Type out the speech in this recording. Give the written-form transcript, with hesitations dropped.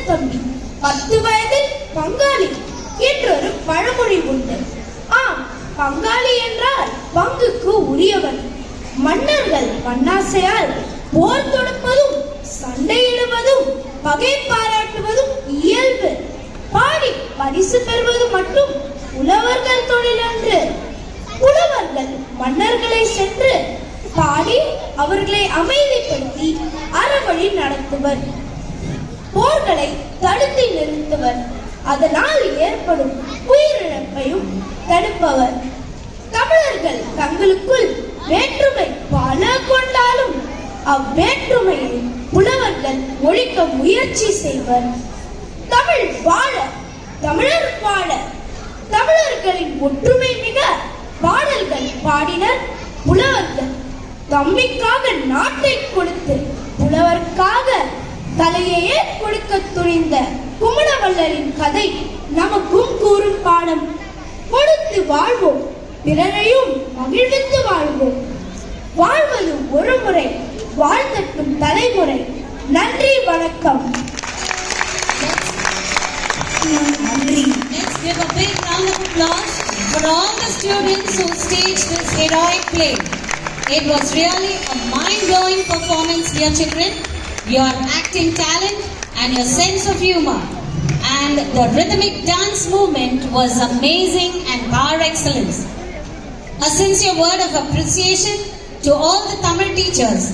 தம்பி 10 வயதில் பங்காளி என்றொரு பழமொழி உண்டு. ஆம், பங்காளி என்றால் பங்குக்கு உரியவன். மன்னர்கள் மண்ணாசையால் போர் தொடுப்பதும் சண்டையிடுவதும் பகை பாராட்டுவதும் இயல்பு. பாடி பரிசு பெறுவது மட்டும் புலவர்கள் தொழில் அன்று. புலவர்கள் மன்னர்களை சென்று பாடி அவர்களை அமைதிப்படுத்தி அறவழி நடத்துவர். போர்களை தடுத்து நிறுத்துவர். அதனால் ஏற்படும் உயிரிழப்பையும் தடுப்பவர். தமிழர்கள் தங்களுக்குள் வேற்றுமை பல கொண்டாலும் அவ்வேற்றுமையை புலவர்கள் ஒழிக்க முயற்சி செய்வர். தமிழ் வாழ, தமிழர் வாழ, தமிழர்களின் ஒற்றுமை மிக பாடல்கள் பாடினர் புலவர்கள். தம்பிக்காக நாட்டை கொடுத்து புலவர்க்காக தலையையே கொடுக்க துணிந்த குமணவள்ளலின் கதை நமக்கும் கூறும் பாடம். கொடுத்து வாழ்வோம், பிறரையும் மகிழ்வித்து வாழ்வோம். வாழ்வது ஒரு முறை, வாழ்த்தட்டும் தலைமுறை. நன்றி, வணக்கம். நன்றி. Let's give a big round of applause for all the students who staged this heroic play. It was really a mind-blowing performance, dear children. Your acting talent and your sense of humor and the rhythmic dance movement was amazing and par excellence. A sincere word of appreciation to all the Tamil teachers.